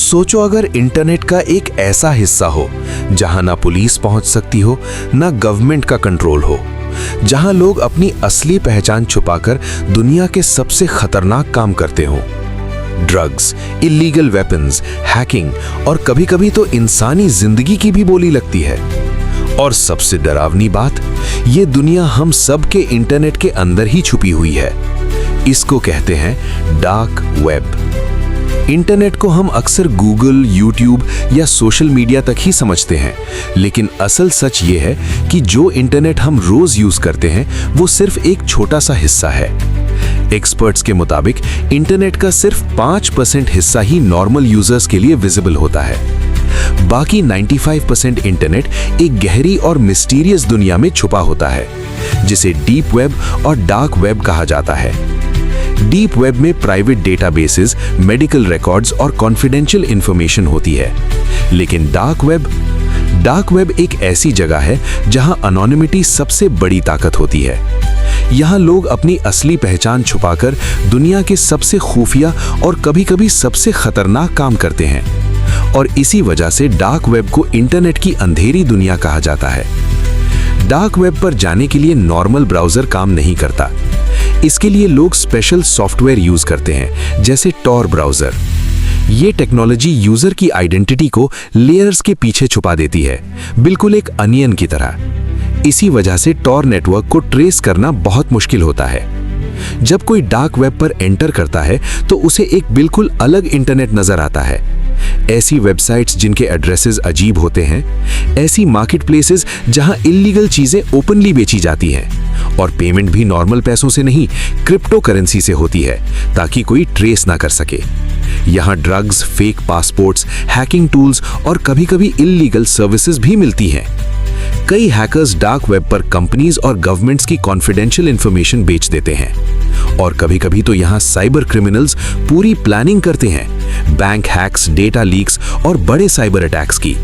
सोचो अगर इंटरनेट का एक ऐसा हिस्सा हो जहां ना पुलिस पहुंच सकती हो, ना गवर्नमेंट का कंट्रोल हो, जहां लोग अपनी असली पहचान छुपाकर दुनिया के सबसे खतरनाक काम करते हों। ड्रग्स, इलीगल वेपन्स, हैकिंग और कभी-कभी तो इंसानी जिंदगी की भी बोली लगती है। और सबसे डरावनी बात, ये दुनिया हम सब के इंटरनेट के अंदर ही छुपी हुई है। इसको कहते हैं डार्क वेब। इंटरनेट को हम अक्सर गूगल, यूट्यूब या सोशल मीडिया तक ही समझते हैं, लेकिन असल सच ये है कि जो इंटरनेट हम रोज यूज करते हैं वो सिर्फ एक छोटा सा हिस्सा है। एक्सपर्ट्स के मुताबिक इंटरनेट का सिर्फ 5% हिस्सा ही नॉर्मल यूजर्स के लिए विजिबल होता है। बाकी 95% इंटरनेट एक गहरी और मिस्टीरियस दुनिया में छुपा होता है, जिसे डीप वेब और डार्क वेब कहा जाता है। डीप वेब में प्राइवेट डेटाबेसेस, मेडिकल रिकॉर्ड्स और कॉन्फिडेंशियल इंफॉर्मेशन होती है, लेकिन डार्क वेब एक ऐसी जगह है जहां अनोनिमिटी सबसे बड़ी ताकत होती है। यहाँ लोग अपनी असली पहचान छुपाकर दुनिया के सबसे खुफिया और कभी-कभी सबसे खतरनाक काम करते हैं, और इसी वजह से डार्क वेब को इंटरनेट की अंधेरी दुनिया कहा जाता है। डार्क वेब पर जाने के लिए नॉर्मल ब्राउजर काम नहीं करता। इसके लिए लोग स्पेशल सॉफ्टवेयर यूज करते हैं, जैसे टॉर ब्राउजर। ये टेक्नोलॉजी यूजर की आइडेंटिटी को लेयर्स के पीछे छुपा देती है, बिल्कुल एक अनियन की तरह। इसी वजह से टॉर नेटवर्क को ट्रेस करना बहुत मुश्किल होता है। जब कोई डार्क वेब पर एंटर करता है तो उसे एक बिल्कुल अलग इंटरनेट नजर आता है। ऐसी वेबसाइट्स जिनके एड्रेसेस अजीब होते हैं, ऐसी मार्केटप्लेसेस जहां इल्लीगल चीजें ओपनली बेची जाती हैं, और पेमेंट भी नॉर्मल पैसों से नहीं, क्रिप्टो करेंसी से होती है, ताकि कोई ट्रेस ना कर सके। यहाँ drugs, fake passports, hacking tools और कभी-कभी इल्लीगल सर्विसेज भी मिलती हैं। कई हैकर्स डार्क वेब पर कंपनीज और गवर्नमेंट्स की कॉन्फिडेंशियल इंफॉर्मेशन बेच देते हैं, और कभी-कभी तो यहाँ साइबर क्रिमिनल्स पूरी प्लानिंग करते हैं, बैंक हैक्स, डेटा लीक्स और बड़े साइबर अटैक्स की।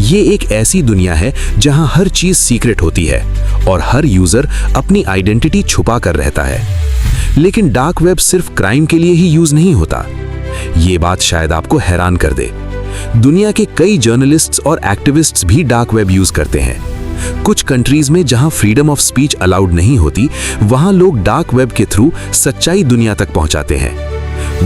ये एक ऐसी दुनिया है जहां हर चीज सीक्रेट होती है और हर यूजर अपनी आइडेंटिटी छुपा कर रहता है। लेकिन डार्क वेब सिर्फ क्राइम के लिए ही यूज नहीं होता। ये बात शायद आपको हैरान कर दे। दुनिया के कई जर्नलिस्ट्स और एक्टिविस्ट्स भी डार्क वेब यूज करते हैं। कुछ कंट्रीज में जहां फ्रीडम ऑफ स्पीच अलाउड नहीं होती, वहां लोग डार्क वेब के थ्रू सच्चाई दुनिया तक पहुंचाते हैं।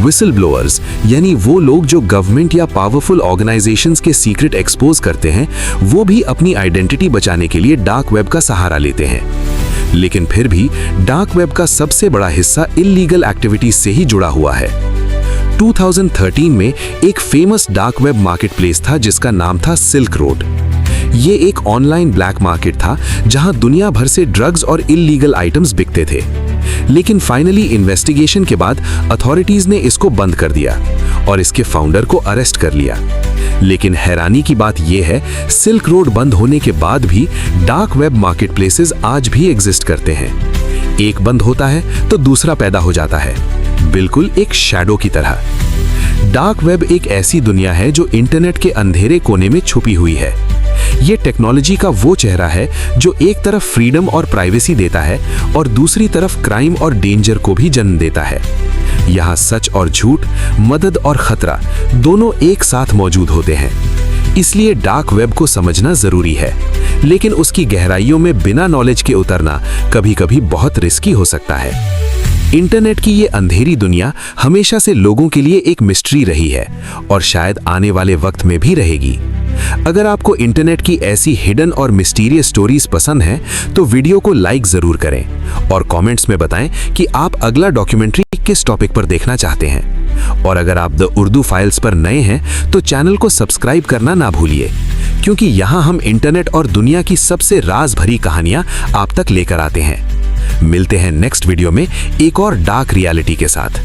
विसल ब्लोअर्स, यानी वो लोग जो गवर्नमेंट या पावरफुल ऑर्गेनाइजेशंस के सीक्रेट एक्सपोज करते हैं, वो भी अपनी आइडेंटिटी बचाने के लिए डार्क वेब का सहारा लेते हैं। लेकिन फिर भी डार्क वेब का सबसे बड़ा हिस्सा इल्लीगल एक्टिविटीज से ही जुड़ा हुआ है। 2013 में एक फेमस डार्क वेब मार्केटप्लेस था जिसका नाम था सिल्क रोड। ये एक ऑनलाइन ब्लैक मार्केट था जहां दुनिया भर से ड्रग्स और इल्लीगल आइटम्स बिकते थे। लेकिन फाइनली इन्वेस्टिगेशन के बाद अथॉरिटीज ने इसको बंद कर दिया और इसके फाउंडर को अरेस्ट कर लिया। लेकिन हैरानी की बात यह है, सिल्क रोड बंद होने के बाद भी डार्क वेब मार्केटप्लेसेस आज भी एग्जिस्ट करते हैं। एक बंद होता है तो दूसरा पैदा हो जाता है, बिल्कुल एक शैडो की तरह। डार्क वेब एक ऐसी दुनिया है जो इंटरनेट के अंधेरे कोने में छुपी हुई है। ये टेक्नोलॉजी का वो चेहरा है जो एक तरफ फ्रीडम और प्राइवेसी देता है और दूसरी तरफ क्राइम और डेंजर को भी जन्म देता है। यहाँ सच और झूठ, मदद और खतरा दोनों एक साथ मौजूद होते हैं। इसलिए डार्क वेब को समझना जरूरी है, लेकिन उसकी गहराइयों में बिना नॉलेज के उतरना कभी-कभी बहुत रिस्की हो सकता है। इंटरनेट की ये अंधेरी दुनिया हमेशा से लोगों के लिए एक मिस्ट्री रही है और शायद आने वाले वक्त में भी रहेगी। अगर आपको इंटरनेट की ऐसी हिडन और मिस्टीरियस स्टोरीज पसंद हैं, तो वीडियो को लाइक जरूर करें और कमेंट्स में बताएं कि आप अगला डॉक्यूमेंट्री किस टॉपिक पर देखना चाहते हैं। और अगर आप द उर्दू फाइल्स पर नए हैं तो चैनल को सब्सक्राइब करना ना भूलिए, क्योंकि यहाँ हम इंटरनेट और दुनिया की सबसे राज भरी कहानियां आप तक लेकर आते हैं। मिलते हैं नेक्स्ट वीडियो में एक और डार्क रियलिटी के साथ।